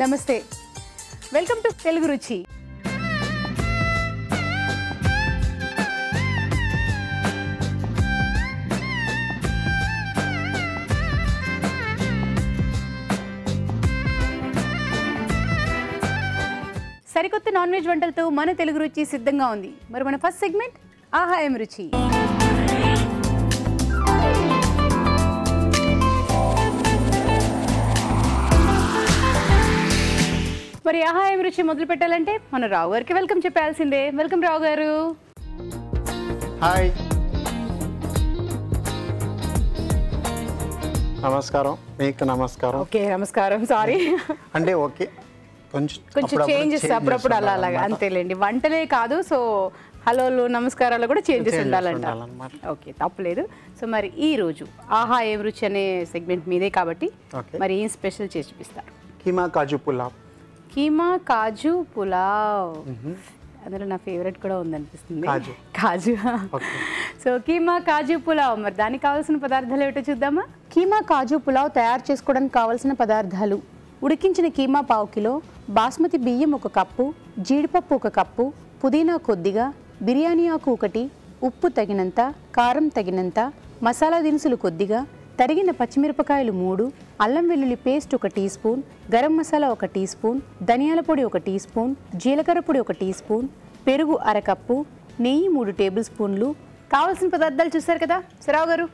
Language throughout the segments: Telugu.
నమస్తే, వెల్కమ్ టు తెలుగు రుచి. సరికొత్త నాన్ వెజ్ వంటలతో మన తెలుగు రుచి సిద్ధంగా ఉంది. మరి మన ఫస్ట్ సెగ్మెంట్ ఆహా ఏం రుచి. మరి ఆహా ఏం రుచి మొదలు పెట్టాలంటే మన రావు గారికి వెల్కమ్ చెప్పాల్సిందే. వెల్కమ్ రావు గారు. హాయ్, నమస్కారం. మీకు నమస్కారం. ఓకే, నమస్కారం. సారీ అంటే ఓకే, కొంచెం చేంజెస్ అప్పుడప్పుడు అలా అలాగా అంతేలేండి. వంటలే కాదు, సో హలోలు నమస్కారాలు కూడా చేంజెస్ ఉండాలంట. ఓకే, తప్పలేదు. సో మరి ఈ రోజు ఆహా ఏం రుచి అనే సెగ్మెంట్ మీదే కాబట్టి మరి ఏం స్పెషల్ చేసి చూపిస్తారు? కీమా కాజు పులావ్. కీమా కాజు పులావ్, అందులో నా ఫేవరెట్ కూడా ఉందనిపిస్తుంది, కాజు. సో కీమా కాజు పులావ్, మరి దానికి కావాల్సిన పదార్థాలు ఏమిటో చూద్దామా? కీమా కాజు పులావ్ తయారు చేసుకోవడానికి కావాల్సిన పదార్థాలు: ఉడికించిన కీమా 1/2 కిలో, బాస్మతి బియ్యం 1 కప్పు, జీడిపప్పు 1 కప్పు, పుదీనా కొద్దిగా, బిర్యానీ ఆకు 1, ఉప్పు తగినంత, కారం తగినంత, మసాలా దినుసులు కొద్దిగా, తరిగిన పచ్చిమిరపకాయలు 3, అల్లం వెల్లుల్లి paste 1 teaspoon, garam masala 1 teaspoon, ధనియాల పొడి 1 టీ స్పూన్, జీలకర్ర పొడి 1 టీ స్పూన్, పెరుగు 1/2 కప్పు, నెయ్యి 3 టేబుల్ స్పూన్లు. కావాల్సిన పదార్థాలు చూసారు కదా సరావు గారు?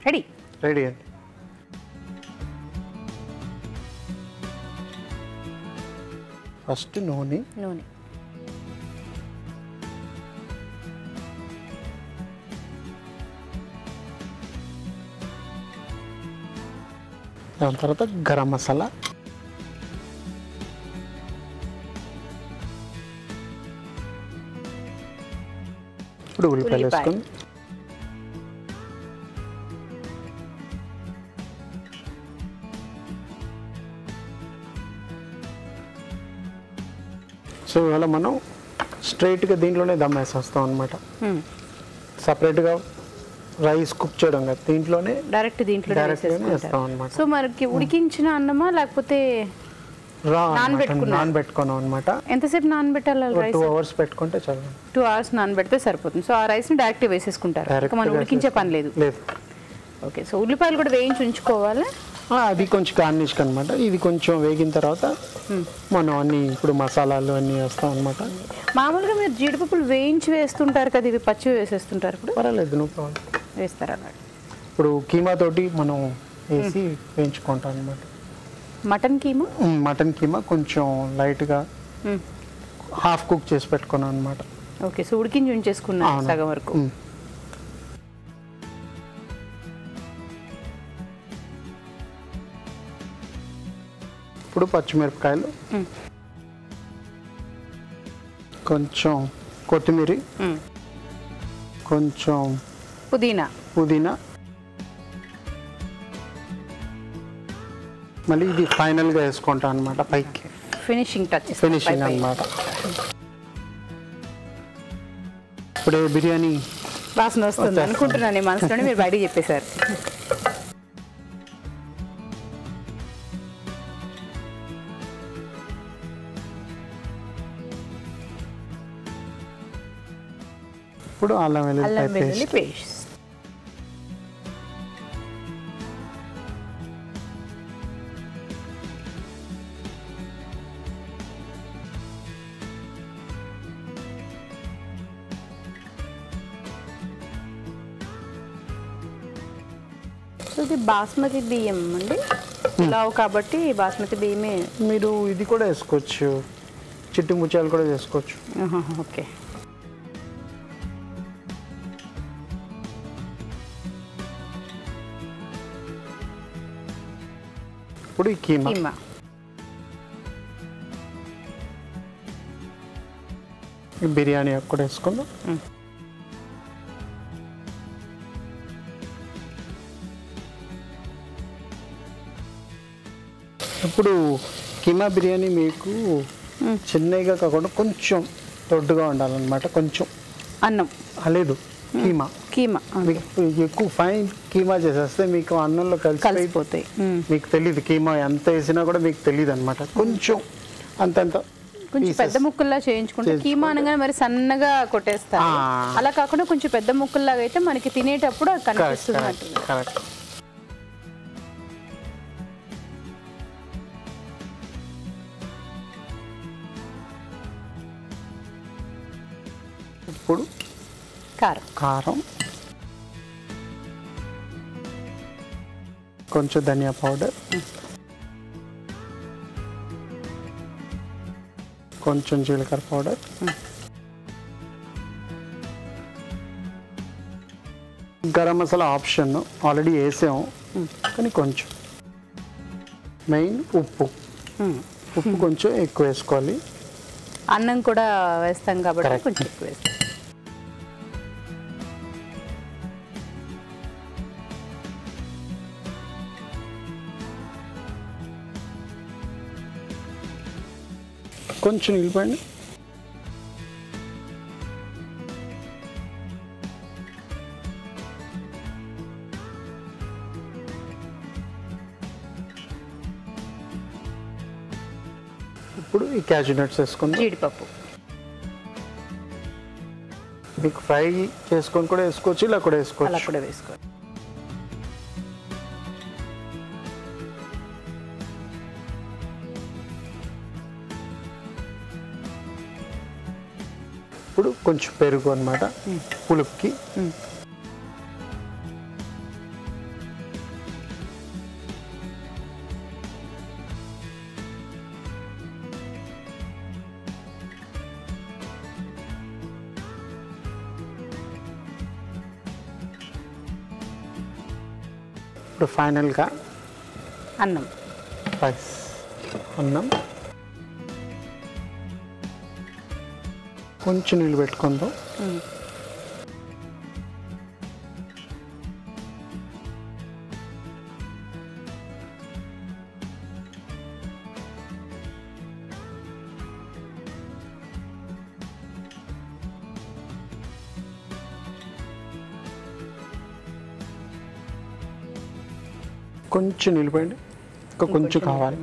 రెడీ రెడీ అండి. ఫస్ట్ నూనె, దాని తర్వాత గరం మసాలా, ఇప్పుడు ఉల్లిపాయలు వేసుకొని సో ఇవాళ మనం స్ట్రైట్గా దీంట్లోనే దమ్ వేసేస్తాం అనమాట. సపరేట్గా రైస్ కుక్ చేయడం కదా, దీంట్లోనే డైరెక్ట్ వేస్తాం అనమాట. సో మనకి ఉడికించిన అన్నమా లేకపోతే నానబెట్టుకున్నాం అనమాట. ఎంతసేపు నానబెట్టాలి? 2 hours పెట్టుకుంటే చాలు. 2 hours నానబెడితే సరిపోతుంది. సో ఆ రైస్ని డైరెక్ట్ వేసేసుకుంటారు, మనం ఉడికించే పని లేదు. ఓకే, సో ఉల్లిపాయలు కూడా వేయించి ఉంచుకోవాలి. అది కొంచెం గార్నిష్ అనమాట. ఇది కొంచెం వేగిన తర్వాత మనం అన్ని ఇప్పుడు మసాలాలు అన్నీ వేస్తాం అనమాట. మామూలుగా మీరు జీడిపప్పులు వేయించి వేస్తుంటారు కదా, ఇవి పచ్చివి వేసేస్తుంటారు? ఇప్పుడు పర్వాలేదు, నో ప్రాబ్లం, వేస్తారు అన్నమాట. ఇప్పుడు కీమా తోటి మనం వేసి వేయించుకుంటాం అనమాట. మటన్ కీమా కొంచెం లైట్గా హాఫ్ కుక్ చేసి పెట్టుకున్నాం అనమాట. ఓకే, సో ఉడికించి ఉంచేసుకున్నా సగం వరకు. ఇప్పుడు పచ్చిమిరపకాయలు, కొంచెం కొత్తిమీర, కొంచెం పుదీనా, మళ్ళీ ఇది ఫైనల్గా వేసుకుంటాం అనమాట. పైకి ఫినిషింగ్ అనమాట. ఇప్పుడే బిర్యానీ వాసన వస్తుంది అనుకుంటున్నాను మనసులోనే, మీరు బయటికి చెప్పేశారు. ఇప్పుడు అల్లం వెల్లుల్లి పేస్ట్. ఇది బాస్మతి బియ్యం అండి, పులావ్ కాబట్టి బాస్మతి బియ్యమే. మీరు ఇది కూడా వేసుకోవచ్చు, చిట్టి ముత్యాలు కూడా వేసుకోవచ్చు. ఓకే, ఇప్పుడు ఈ కీమా బిర్యానీ కూడా వేసుకుందాం. ఇప్పుడు కీమా బిర్యానీ మీకు చిన్నగా కాకుండా కొంచెం దొడ్డుగా ఉండాలన్నమాట. కొంచెం అన్నం లేదు, కీమా మీకు ఎక్కువ ఫైన్ కీమా చేసేస్తే మీకు అన్నంలో కలిసిపోతాయి. మీకు తెలియదు కీమా ఎంత వేసినా కూడా మీకు తెలియదు అనమాట. కొంచెం అంతంత కొంచెం పెద్ద ముక్కల్లా చేయించుకుంటే కీమా అనగానే మరి సన్నగా కొట్టేస్తారు. అలా కాకుండా కొంచెం పెద్ద ముక్కల్లాగా అయితే మనకి తినేటప్పుడు అది కనిపిస్తుంది. కరెక్ట్. ఇప్పుడు కారం, కొంచెం ధనియా పౌడర్, కొంచెం జీలకర్ర powder, garam masala option, already వేసాము కానీ కొంచెం. మెయిన్ ఉప్పు కొంచెం ఎక్కువ వేసుకోవాలి. అన్నం కూడా వేస్తాం కాబట్టి కొంచెం ఎక్కువ వేస్తాం. కొంచెం నిలిపండి. ఇప్పుడు ఈ క్యాష్యూ నట్స్ వేసుకుందాం. జీడిపప్పు మీకు ఫ్రై చేసుకొని కూడా వేసుకోవచ్చు, ఇలా కూడా వేసుకోవచ్చు. అలా కూడా వేసుకోవచ్చు. ఇప్పుడు కొంచెం పెరుగు అన్నమాట పులుపుకి. ఇప్పుడు ఫైనల్గా అన్నం, రైస్, అన్నం కొంచెం నీళ్ళు పెట్టుకుందాం. కొంచెం నిలిపోయండి, ఇంకా కొంచెం కావాలి.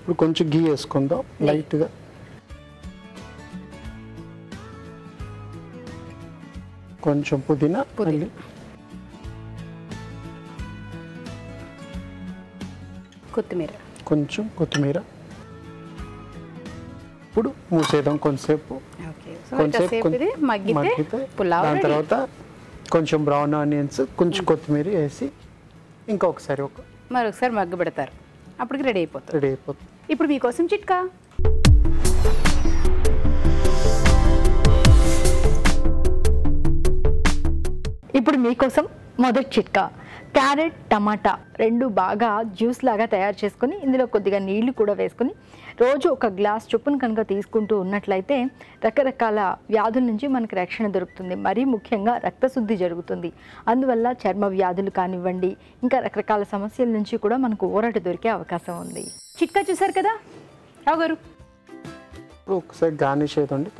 ఇప్పుడు కొంచెం గీ వేసుకుందాం లైట్గా. కొంచెం పుదీనా, కొత్తిమీర, కొంచెం కొత్తిమీర. ఇప్పుడు మూసేద్దాం కొంచెంసేపు. మగ్గితే దాని తర్వాత కొంచెం బ్రౌన్ ఆనియన్స్, కొంచెం కొత్తిమీర వేసి ఇంకొకసారి మరొకసారి మగ్గ పెడతారు. అప్పటికి రెడీ అయిపోతుంది. ఇప్పుడు మీకోసం చిట్కా. ఇప్పుడు మీకోసం మొదటి చిట్కా. క్యారెట్, టమాటా రెండు బాగా జ్యూస్ లాగా తయారు చేసుకొని ఇందులో కొద్దిగా నీళ్లు కూడా వేసుకొని రోజు ఒక గ్లాస్ చొప్పున కనుక తీసుకుంటూ ఉన్నట్లయితే రకరకాల వ్యాధుల నుంచి మనకు రక్షణ దొరుకుతుంది. మరీ ముఖ్యంగా రక్తశుద్ధి జరుగుతుంది. అందువల్ల చర్మ వ్యాధులు కానివ్వండి, ఇంకా రకరకాల సమస్యల నుంచి కూడా మనకు ఊరట దొరికే అవకాశం ఉంది. చిట్కా చూసారు కదా రావు గారు. ఒకసారి గార్నిష్ అవుతుంది,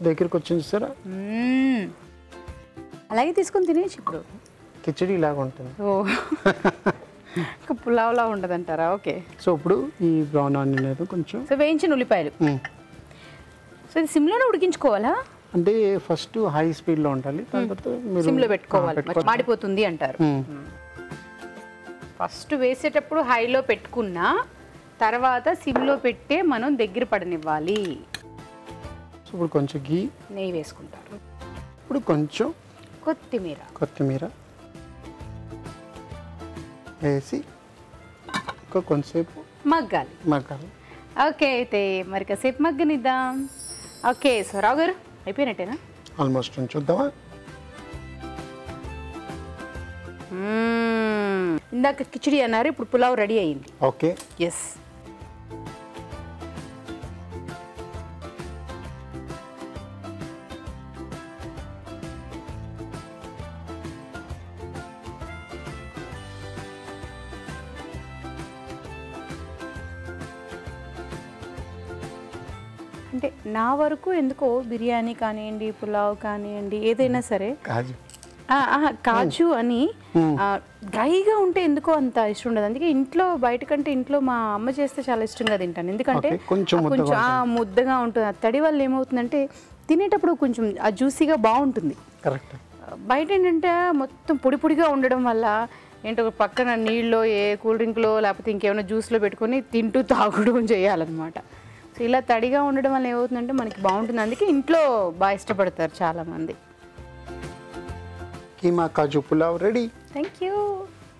దగ్గరికి వచ్చింది చూసారా, అలాగే తీసుకొని తినేసి. ఇప్పుడు కిచడీ లాగా ఉంటుంది. పులావ్లా ఉండదు అంటారా? ఓకే. సో ఇప్పుడు ఈ బ్రౌన్ ఆనియన్ అనేది కొంచెం వేయించిన ఉల్లిపాయలు. సో ఇది సిమ్లోనే ఉడికించుకోవాలా? అంటే ఫస్ట్ హై స్పీడ్లో ఉండాలి, తర్వాత సిమ్లో పెట్టుకోవాలి, మాడిపోతుంది అంటారు. ఫస్ట్ వేసేటప్పుడు హైలో పెట్టుకున్నా తర్వాత సిమ్లో పెట్టే మనం దగ్గర పడనివ్వాలి. సో ఇప్పుడు కొంచెం గీ, నెయ్యి వేసుకుంటారు. ఇప్పుడు కొంచెం కొత్తిమీర వేసి కొంచెంసేపు మగ్గాలి. ఓకే, అయితే మరి కాసేపు మగ్గనిద్దాం. ఓకే, సో రావు గారు అయిపోయినట్టేనా? ఆల్మోస్ట్. చూద్దామా? ఇందాక కిచిడి అన్నారు, ఇప్పుడు పులావ్ రెడీ అయ్యింది. ఓకే. ఎస్. అంటే నా వరకు ఎందుకో బిర్యానీ కానివ్వండి, పులావ్ కానివ్వండి, ఏదైనా సరే కాజు కాజు అని డ్రైగా ఉంటే ఎందుకో అంత ఇష్టం ఉండదు. అందుకే ఇంట్లో బయట కంటే ఇంట్లో మా అమ్మ చేస్తే చాలా ఇష్టంగా తింటాను. ఎందుకంటే కొంచెం ముద్దగా ఉంటుంది. ఆ తడి వల్ల ఏమవుతుందంటే తినేటప్పుడు కొంచెం ఆ జ్యూసీగా బాగుంటుంది. కరెక్ట్. బయట ఏంటంటే మొత్తం పొడి పొడిగా ఉండడం వల్ల ఏంటో పక్కన నీళ్ళలో ఏ కూల్ డ్రింక్లో లేకపోతే ఇంకేమైనా జ్యూస్లో పెట్టుకొని తింటూ తాగడం చేయాలన్నమాట. సో ఇలా తడిగా ఉండడం వల్ల ఏమవుతుందంటే మనకి బాగుంటుంది. అందుకే ఇంట్లో బాగా ఇష్టపడతారు చాలామంది. Keema kaju pulao ready. Thank you.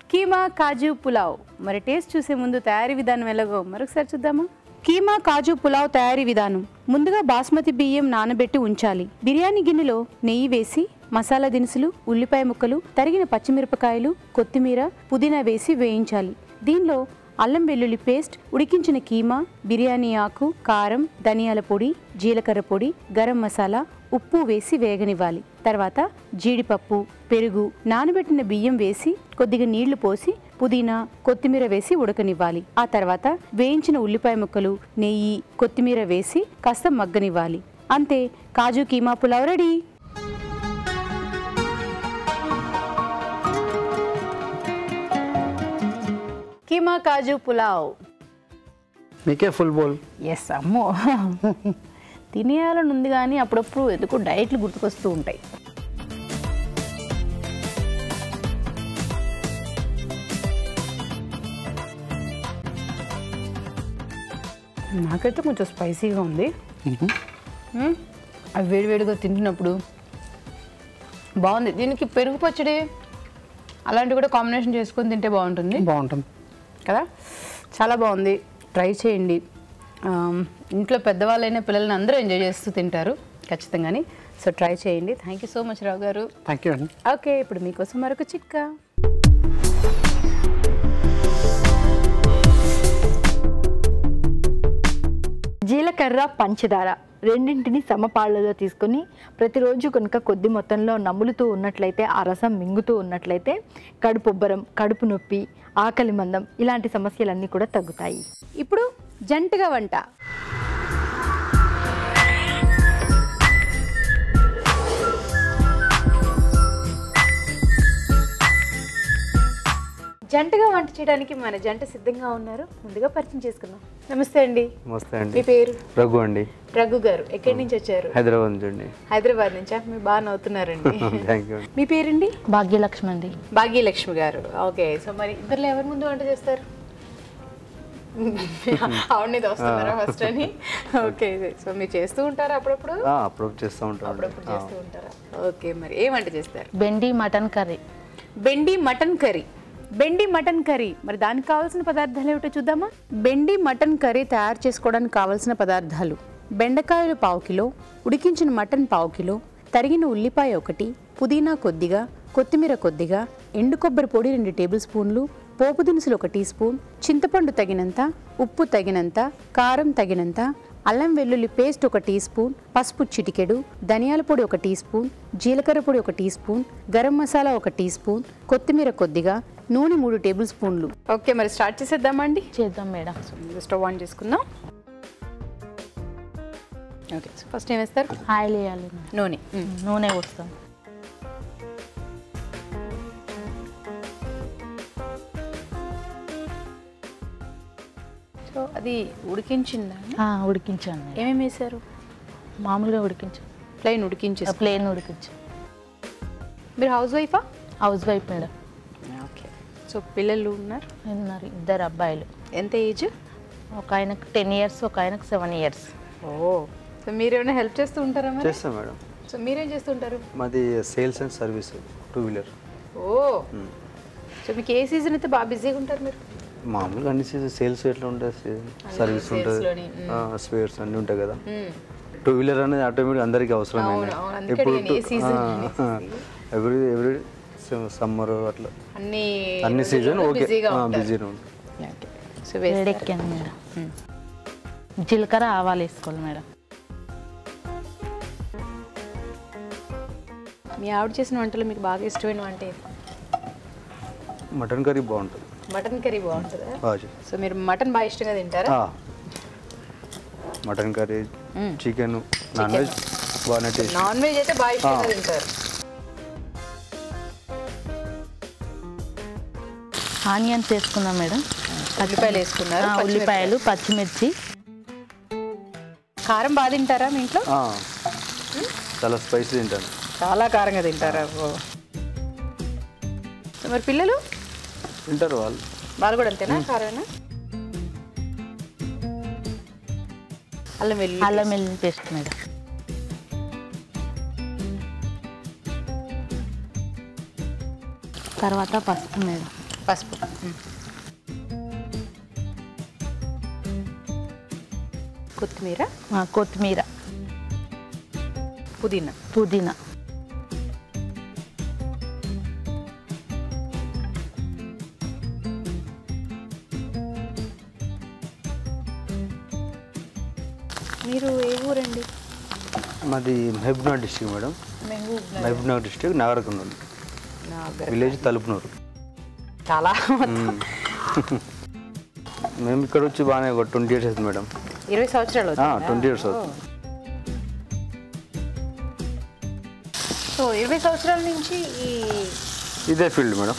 Keema kaju pulao. మరి టేస్ట్ చూసే ముందు తయారీ విధానం ఎలాగో మరొకసారి చూద్దామా? కీమా కాజు పులావ్ తయారీ విధానం. ముందుగా బాస్మతి బియ్యం నానబెట్టి ఉంచాలి. బిర్యానీ గిన్నెలో నెయ్యి వేసి మసాలా దినుసులు, ఉల్లిపాయ ముక్కలు, తరిగిన పచ్చిమిరపకాయలు, కొత్తిమీర, పుదీనా వేసి వేయించాలి. దీనిలో అల్లం వెల్లుల్లి పేస్ట్, ఉడికించిన కీమా, బిర్యానీ ఆకు, కారం, ధనియాల పొడి, జీలకర్ర పొడి, గరం మసాలా, ఉప్పు వేసి వేగనివ్వాలి. తర్వాత జీడిపప్పు, పెరుగు, నానబెట్టిన బియ్యం వేసి కొద్దిగా నీళ్లు పోసి పుదీనా, కొత్తిమీర వేసి ఉడకనివ్వాలి. ఆ తర్వాత వేయించిన ఉల్లిపాయ ముక్కలు, నెయ్యి, కొత్తిమీర వేసి కాస్త మగ్గనివ్వాలి. అంతే, కాజు కీమా పులావ్ రెడీ. కీమా కాజు పులావ్. మీకే ఫుల్ బౌల్. ఎస్ అమ్మో, తినేయాలని ఉంది కానీ అప్పుడప్పుడు ఎందుకు డైట్లు గుర్తుకొస్తూ ఉంటాయి. నాకైతే కొంచెం స్పైసీగా ఉంది. అవి వేడివేడిగా తింటున్నప్పుడు బాగుంది. దీనికి పెరుగు పచ్చడి అలాంటివి కూడా కాంబినేషన్ చేసుకొని తింటే బాగుంటుంది కదా. చాలా బాగుంది, ట్రై చేయండి. ఇంట్లో పెద్దవాళ్ళైనా పిల్లల్ని అందరూ ఎంజాయ్ చేస్తూ తింటారు ఖచ్చితంగాని. సో ట్రై చేయండి. థ్యాంక్ యూ సో మచ్ రావు గారు. థ్యాంక్ యూ అండి. ఓకే, ఇప్పుడు మీకోసం మరొక చిట్కా. జీలకర్ర, పంచదార రెండింటిని సమపాళ్లలో తీసుకొని ప్రతిరోజు కనుక కొద్ది మొత్తంలో నములుతూ ఉన్నట్లయితే, ఆ రసం మింగుతూ ఉన్నట్లయితే కడుపు ఉబ్బరం, కడుపు నొప్పి, ఆకలి మందం ఇలాంటి సమస్యలన్నీ కూడా తగ్గుతాయి. ఇప్పుడు జంటగా వంట. జంటగా వంట చేయడానికి మన జంట సిద్ధంగా ఉన్నారు. ముందుగా పరిచయం చేసుకుందాం. నమస్తే అండి. నమస్తే అండి. మీ పేరు? రఘు అండి. రఘు గారు ఎక్కడి నుంచి వచ్చారు? హైదరాబాద్ నుంచి అండి. హైదరాబాద్ నుంచా? మీరు బాగా నవ్వుతున్నారండి. Thank you. మీ పేరండి? భాగ్యలక్ష్మి అండి. భాగ్యలక్ష్మి గారు. ఓకే, సో మరి ఇద్దరు ఎవరి ముందు వంట చేస్తారు? ఆవిడనేది వస్తున్నారా ఫస్ట్ అని? ఓకే, సో మీరు చేస్తూ ఉంటారా అప్పుడప్పుడు? అప్పుడప్పుడు చేస్తూ ఉంటారు. అప్పుడప్పుడు చేస్తూ ఉంటారా? ఓకే, మరి ఏ వంట చేస్తారు? Bhindi mutton curry. Bhindi mutton curry. Bhindi mutton curry. మరి దానికి కావాల్సిన పదార్థాలు ఏమిటో చూద్దామా? బెండి మటన్ కర్రీ తయారు చేసుకోవడానికి కావాల్సిన పదార్థాలు: బెండకాయలు 1/2 కిలో, ఉడికించిన మటన్ 1/2 కిలో, తరిగిన ఉల్లిపాయ 1, పుదీనా కొద్దిగా, కొత్తిమీర కొద్దిగా, ఎండు కొబ్బరి పొడి 2 టేబుల్ స్పూన్లు, పోపు దినుసులు 1 టీ స్పూన్, చింతపండు తగినంత, ఉప్పు తగినంత, కారం తగినంత, అల్లం వెల్లుల్లి పేస్ట్ 1 టీ స్పూన్, పసుపు చిటికెడు, ధనియాల పొడి 1 టీ స్పూన్, జీలకర్ర పొడి 1 teaspoon, garam masala 1 teaspoon, కొత్తిమీర కొద్దిగా, నూనె 3 టేబుల్ స్పూన్లు. ఓకే, మరి స్టార్ట్ చేసేద్దామా అండి? చేద్దాం మేడం. స్టవ్ ఆన్ చేసుకుందాం. ఓకే, సో ఫస్ట్ ఏం వేస్తారు? ఆయిల్ వేయాలి. నూనె పోస్తాం. సో అది ఉడికించిందా? ఉడికించాను. ఏమేమి వేసారు? మామూలుగా ఉడికించాను. ప్లెయిన్ ఉడికించేసి? ప్లెయిన్ ఉడికించాను. మీరు హౌస్ వైఫా? House wife madam. Okay, so పిల్లలు ఉన్నారు? 2 అబ్బాయిలు. ఎంత ఏజ్? ఒక ఆయనకు 10 years, ఒక ఆయనకు 7 years. ఓ, సో మీరు ఏమైనా హెల్ప్ చేస్తూ ఉంటారా? చేస్తాం మేడం. సో మీరేం చేస్తుంటారు? మాది sales and service, 2-wheeler. Oh, so మీకు ఏ సీజన్ అయితే బాగా బిజీగా ఉంటారు మీరు? మామూలుగా అన్ని సీజన్ సేల్స్ ఎట్లా ఉంటుంది, సర్వీస్ ఉంటుంది, స్పేర్స్ అన్నీ ఉంటాయి కదా. 2-wheeler అనేది ఆటోమేటిక్ అందరికీ అవసరమైన. ఇప్పుడు ఎవ్రీ సమ్మర్ అట్లా అన్ని సీజన్ ఓకే బిజీగా ఉంటుంది. సో వేడెక్కాను మేడం. జీలకర్ర, ఆవాలు వేసుకోవాలి మేడం. మీ ఆవిడ చేసిన వంటలు మీకు బాగా ఇష్టమైన వంట ఏది? మటన్ కర్రీ బాగుంటుంది. మటన్ కర్రీ బాగుంటుందా? సో మీరు మటన్ బాగా ఇష్టంగా తింటారా? Mutton curry, chicken non veg బాగానే టేస్ట్. నాన్ వెజ్ అయితే బాగా ఇష్టంగా తింటారు. ఆనియన్స్ వేసుకున్నాం మేడం. ఉల్లిపాయలు వేసుకున్నారు, ఉల్లిపాయలు, పచ్చిమిర్చి. కారం బాగా తింటారా మీ ఇంట్లో? చాలా స్పైసీ తింటాను. చాలా కారంగా తింటారా? మరి పిల్లలు తింటారు వాళ్ళు. వాళ్ళు కూడా అంతేనా కారమేనా? అల్లం వెల్లుల్లి పేస్ట్ మేడం. తర్వాత పసుపు మేడం. పసుపు, కొత్తిమీర, కొత్తిమీర, పుదీనా. మీరు ఏ ఊరండి? మాది Mahabubnagar district madam. Mahabubnagar district Nagarkurnool village Talupunuru. చాలా మేము ఇక్కడ వచ్చి బాగానే ఒక 20 years అవుతుంది మేడం. 20 సంవత్సరాలు? 20 years అవుతుంది. సో 20 సంవత్సరాల నుంచి ఇదే ఫీల్డ్ మేడం.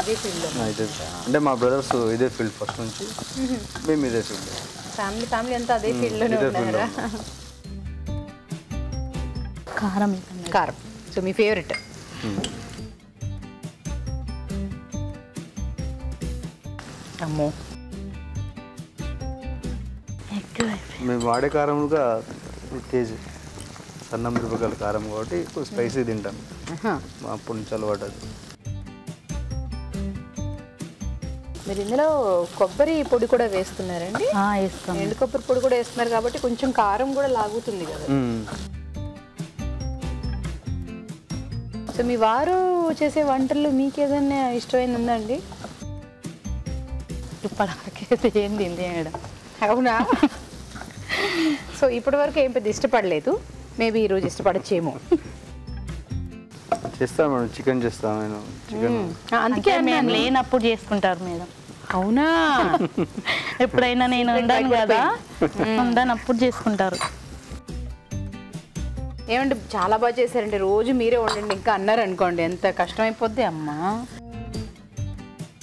అంటే మా బ్రదర్స్ ఇదే ఫీల్డ్ ఫస్ట్ నుంచి, మేము ఇదే ఫీల్డ్. ఫ్యామిలీ అంతా అదే ఫీల్డ్లోనే ఉన్నారా? కారం. సో మీ ఫేవరెట్? అమ్మో, మేము వాడే కారంగా కేజీ సన్న మిరపకాయల కారం కాబట్టి ఎక్కువ స్పైసీ తింటాం. అప్పటి నుంచి అలవాటు. మీరు ఇందులో కొబ్బరి పొడి కూడా వేస్తున్నారండి? వేస్తాం. ఎండు కొబ్బరి పొడి కూడా వేస్తున్నారు కాబట్టి కొంచెం కారం కూడా లాగుతుంది కదా. సో మీ వారు చేసే వంటలు మీకు ఏదైనా ఇష్టమైంది ఉందండి? ఇప్పటివరకైతే ఏం తింది మేడం. అవునా? సో ఇప్పటి వరకు ఏం పెద్ద ఇష్టపడలేదు, మేబీ ఈరోజు ఇష్టపడచ్చేమో. చేస్తాను మేడం, చికెన్ చేస్తాను నేను. చికెన్ అందుకే మేము లేనప్పుడు చేసుకుంటారు మేడం. అవునా? ఎప్పుడైనా నేను ఉండాను కదా, ఉండనప్పుడు చేసుకుంటారు. ఏమంటే చాలా బాగా చేశారండి, రోజు మీరే వండండి ఇంకా అన్నారు అనుకోండి, ఎంత కష్టమైపోద్ది అమ్మా.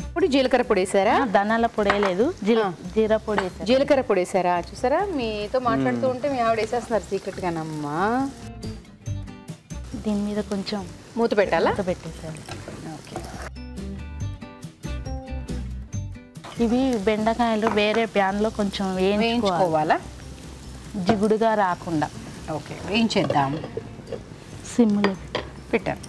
ఇప్పుడు జీలకర్ర పొడి వేసారా? ధనాల పొడి వేయలేదు, జీరా పొడి వేసారు. జీలకర్ర పొడి వేసారా? చూసారా, మీతో మాట్లాడుతూ ఉంటే మీ ఆవిడ వేసేస్తున్నారు సీక్రెట్ గానమ్మా. దీని మీద కొంచెం మూత పెట్టాలా? మూత పెట్టేసారు. ఇవి బెండకాయలు వేరే ప్యాన్లో కొంచెం వేయించుకోవాలా, జిగుడుగా రాకుండా. ఓకే, వేయించేద్దాం. సిమ్లో పెట్టాను.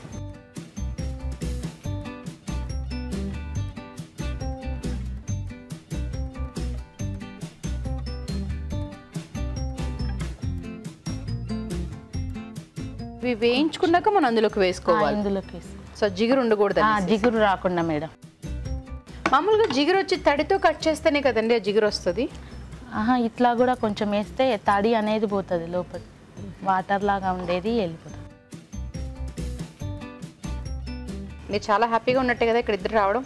ఇవి వేయించుకున్నాక మనం అందులోకి వేసుకోవాలి. ఇందులోకి సో జిగురు ఉండకూడదు? జిగురు రాకుండా మేడం. మామూలుగా జిగురు వచ్చి తడితో కట్ చేస్తేనే కదండి ఆ జిగురు వస్తుంది. ఇట్లా కూడా కొంచెం వేస్తే తడి అనేది పోతుంది లోపల, వాటర్ లాగా ఉండేది వెళ్ళిపోతుంది. మీరు చాలా హ్యాపీగా ఉన్నట్టే కదా ఇక్కడ ఇద్దరు రావడం?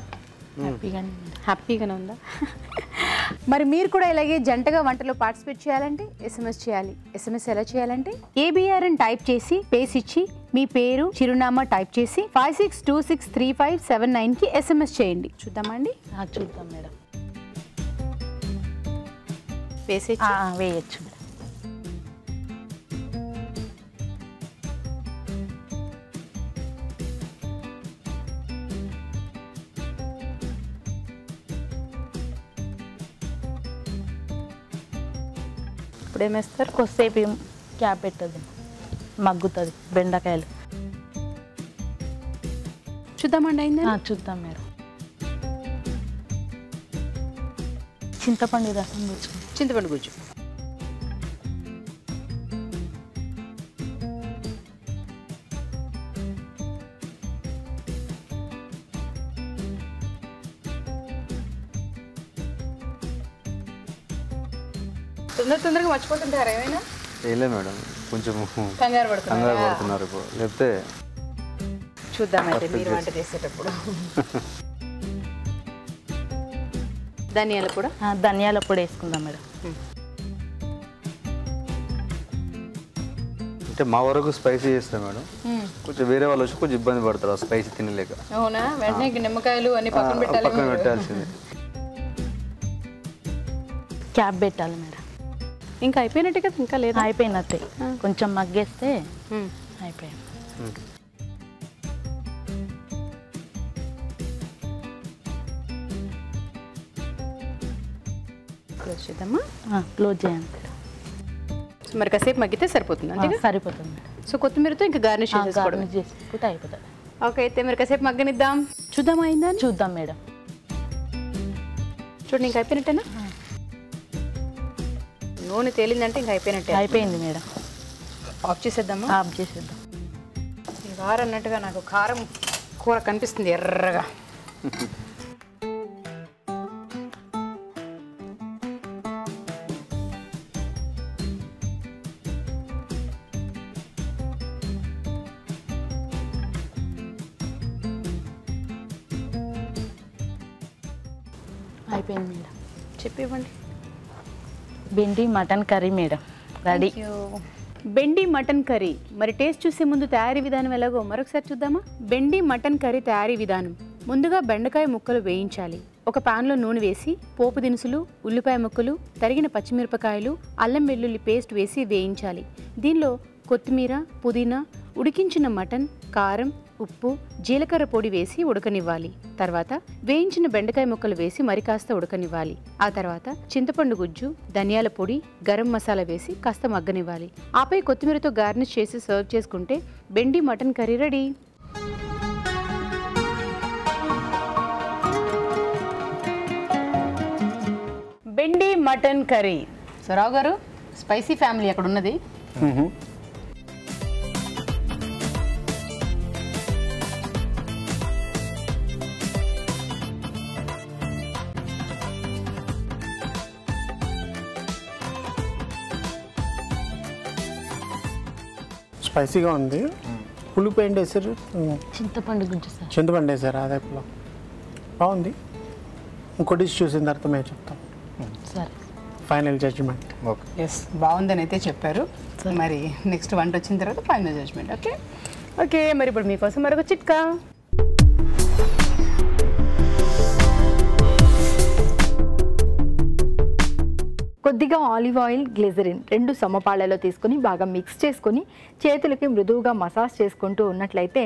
హ్యాపీగానే ఉందా? మరి మీరు కూడా ఇలాగే జంటగా వంటలో పార్టిసిపేట్ చేయాలంటే SMS చేయాలి. SMS ఎలా చేయాలంటే ABR అని టైప్ చేసి పేస్ ఇచ్చి మీ పేరు చిరునామా టైప్ చేసి 56263579కి SMS చేయండి. చూద్దామండి. చూద్దాం మేడం. వేయచ్చు. ఇప్పుడు ఏమేస్తారు? కొద్దిసేపు క్యాప్ పెట్టదు, మగ్గుతుంది బెండకాయలు. చూద్దామండి, అయిందా? చూద్దాం మేడం. చింతపండు రసం గుజ్జు. చింతపండు గుజ్జు. తొందరగా మర్చిపోతుంటారా ఏమైనా? వేయలే మేడం, కొంచెం కంగారు పడుతున్నారు ఇప్పుడు, లేకపోతే. చూద్దామైతే మీరు వంట చేసేటప్పుడు. ధనియాల కూడా? ధనియాల పొడి వేసుకుందాం మేడం. అంటే మా వరకు స్పైసీ చేస్తాం మేడం, కొంచెం వేరే వాళ్ళు వచ్చి కొంచెం ఇబ్బంది పడతారు స్పైసీ తినలేక. అవునా, వెంటనే నిమ్మకాయలు అన్ని పక్కన పక్కన పెట్టాల్సిందే. క్యాప్ పెట్టాలి మేడం. ఇంకా అయిపోయినట్టే కదా, ఇంకా లేదా? అయిపోయినట్టే, కొంచెం మగ్గేస్తే అయిపోయింది. క్లోజ్ చేద్దామా? క్లోజ్ చేయండి. సో మరి కాసేపు మగ్గితే సరిపోతుంది అంతే. సరిపోతుంది మేడం. సో కొత్తిమీరతో ఇంకా గార్నిష్ చేసుకోవడం. గార్నిష్ చేసుకుంటే అయిపోతుంది. ఓకే, అయితే మరి కాసేపు మగ్గనిద్దాం. చూద్దాం అయిందా? చూద్దాం మేడం. చూడండి, ఇంకా అయిపోయినట్టేనా? నూనె తేలిందంటే ఇంకా అయిపోయినట్టే. అయిపోయింది మేడం. ఆఫ్ చేసేద్దామా? ఆఫ్ చేసేద్దాం. వారు అన్నట్టుగా నాకు కారం కూర కనిపిస్తుంది ఎర్రగా. అయిపోయింది మేడం. చెప్పివ్వండి. Bhindi mutton curry madam ready. Bhindi mutton curry. మరి టేస్ట్ చూసే ముందు తయారీ విధానం ఎలాగో మరొకసారి చూద్దామా? బెండి మటన్ కర్రీ తయారీ విధానం. ముందుగా బెండకాయ ముక్కలు వేయించాలి. ఒక పాన్లో నూనె వేసి పోపు దినుసులు, ఉల్లిపాయ ముక్కలు, తరిగిన పచ్చిమిరపకాయలు, అల్లం వెల్లుల్లి పేస్ట్ వేసి వేయించాలి. దీనిలో కొత్తిమీర, పుదీనా, ఉడికించిన మటన్, కారం, ఉప్పు, జీలకర్ర పొడి వేసి ఉడకనివ్వాలి. తర్వాత వేయించిన బెండకాయ ముక్కలు వేసి మరి కాస్త ఉడకనివ్వాలి. ఆ తర్వాత చింతపండు గుజ్జు, ధనియాల పొడి, గరం మసాలా వేసి కాస్త మగ్గనివ్వాలి. ఆపై కొత్తిమీరతో గార్నిష్ చేసి సర్వ్ చేసుకుంటే bhindi mutton curry ready. Bhindi mutton curry. So Rao garu, spicy family అక్కడ ఉన్నది. స్పైసీగా ఉంది. పులుపు ఏంటి వేసారు? చింతపండు గుజ్జు సార్. చింతపండు వేసారు అదేపులో. బాగుంది. ఇంకో డిష్ చూసిన తర్వాత మేము చెప్తాం. సరే. Final judgement. ఓకే. ఎస్, బాగుందని అయితే చెప్పారు. మరి నెక్స్ట్ వంట వచ్చిన తర్వాత ఫైనల్ జడ్జ్మెంట్. Okay okay. మరి ఇప్పుడు మీకోసం మరొక చిట్కా. కొద్దిగా ఆలివ్ ఆయిల్, గ్లిజరిన్ రెండు సమపాళ్లలో తీసుకొని బాగా మిక్స్ చేసుకొని చేతులకి మృదువుగా మసాజ్ చేసుకుంటూ ఉన్నట్లయితే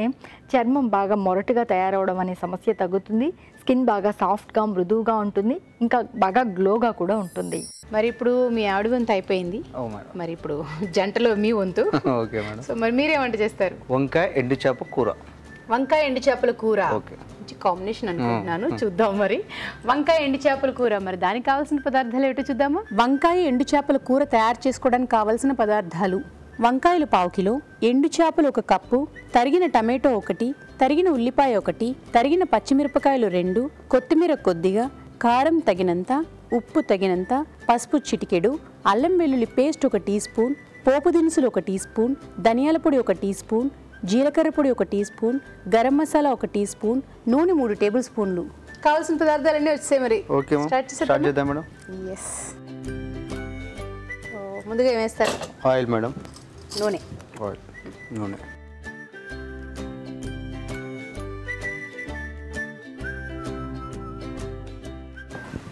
చర్మం బాగా మొరటుగా తయారవడం అనే సమస్య తగ్గుతుంది. స్కిన్ బాగా సాఫ్ట్గా మృదువుగా ఉంటుంది, ఇంకా బాగా గ్లోగా కూడా ఉంటుంది. మరి ఇప్పుడు మీ ఆవిడ వంతు అయిపోయింది. మరి ఇప్పుడు జంటలో మీ వంతు. Okay madam. సో మరి మీరేం వంట చేస్తారు? వంకాయ ఎండు చేప కూర. వంకాయ ఎండు చేపల కూర. ఓకే. మంచి కాంబినేషన్ అనుకుంటున్నాను. చూద్దాం మరి. వంకాయ ఎండు చేపల కూర. మరి దానికి కావాల్సిన పదార్థాలు ఏమిటో చూద్దామా? వంకాయ ఎండు చేపల కూర తయారు చేసుకోవడానికి కావాల్సిన పదార్థాలు: వంకాయలు 1/4 కిలో, ఎండు చేపలు 1 కప్పు, తరిగిన టమాటో 1, తరిగిన ఉల్లిపాయ 1, తరిగిన పచ్చిమిరపకాయలు 2, కొత్తిమీర కొద్దిగా, కారం తగినంత, ఉప్పు తగినంత, పసుపు చిటికెడు, అల్లం వెల్లుల్లి పేస్ట్ 1 టీ స్పూన్, పోపు దినుసులు 1 టీ స్పూన్, ధనియాల పొడి 1 టీ స్పూన్, జీలకర్ర పొడి 1 teaspoon, garam masala 1 teaspoon, నూనె 3 టేబుల్ స్పూన్లు. కావాల్సిన పదార్థాలన్నీ వచ్చాయి. మరి ఓకే స్టార్ట్ చేద్దాం మేడం. ఎస్. ముందుగా ఏం వేస్తారు? Oil madam. నూనె. ఆయిల్, నూనె.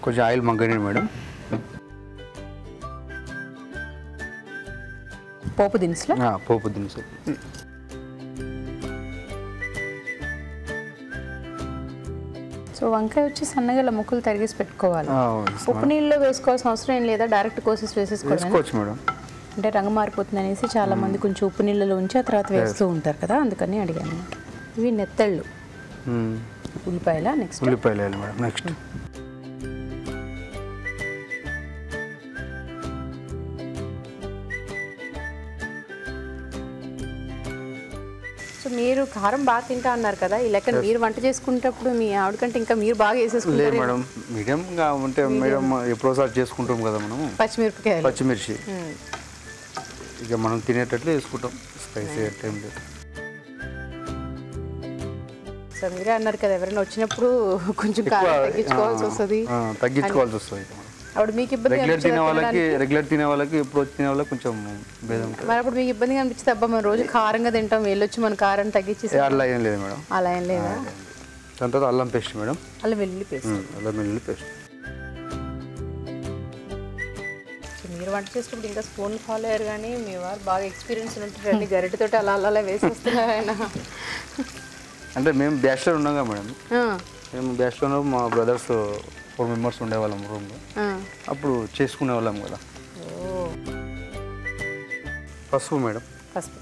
కొంచెం ఆయిల్ మగ్గని మేడం. పోపు దినుసులు. పోపు దినుసులు. సో వంకాయ వచ్చి సన్నగా ఇలా ముక్కలు తరిగేసి పెట్టుకోవాలి. ఉప్పు నీళ్ళలో వేసుకోవాల్సిన అవసరం ఏం లేదా? డైరెక్ట్ కోసెస్ వేసేసుకోవచ్చు మేడం. అంటే రంగు మారిపోతుంది అనేసి చాలా మంది కొంచెం ఉప్పు నీళ్ళలో ఉంచి ఆ తర్వాత వేస్తూ ఉంటారు కదా, అందుకని అడిగాను. ఇవి నెత్తళ్ళు. ఉల్లిపాయల నెక్స్ట్ ఉల్లిపాయలు వేయాలి మేడం. నెక్స్ట్ సో మీరు కారం బాగా తింటా అన్నారు కదా, ఈ లెక్క మీరు వంట చేసుకునేటప్పుడు మీ ఆవిడ కంటే ఇంకా మీరు బాగా వేసేసుకుంటారు మేడం. మీడియంగా ఉంటే మీడియం ఎప్పుడోసారి చేసుకుంటాం కదా మనం. పచ్చిమిర్చి ఇక మనం తినేటట్లు వేసుకుంటాం. స్పైసీ టైం లేదు. సో మీరే అన్నారు కదా ఎవరైనా వచ్చినప్పుడు కొంచెం కారం తగ్గించుకోవాల్సి వస్తుంది. అప్పుడు మీకు ఇబ్బంది రెగ్యులర్ తినే వాళ్ళకి ఇప్పుడు తినే వాళ్ళకి కొంచెం భేదం. మరి అప్పుడు మీకు ఇబ్బందిగా అనిపిస్తుంది, అబ్బా మనం రోజు కారంగా తింటాం, వెళ్ళొచ్చి మన కారం తగ్గించేసి. అలా ఏం లేదు మేడం. అలా ఏం లేదా? దాని తర్వాత అల్లం పేస్ట్ మేడం. అల్లం వెల్లుల్లి పేస్ట్. అల్లం వెల్లుల్లి పేస్ట్. మీరు వంట చేసేటప్పుడు ఇంకా స్పూన్ ఫాలో అయ్యారు, కానీ మీ వారు బాగా ఎక్స్పీరియన్స్ ఉంటుంది, అన్ని గరిటెతోటి అలా అలా వేసి వస్తున్నారు ఆయన. అంటే మేము బ్యాచిలర్ ఉన్నాం కదా మేడం. మేము బ్యాచిలర్ ఉన్నప్పుడు మా బ్రదర్స్ 4 మెంబర్స్ ఉండేవాళ్ళం రూమ్లో. అప్పుడు చేసుకునే వాళ్ళం కదా. పసుపు మేడం. పసుపు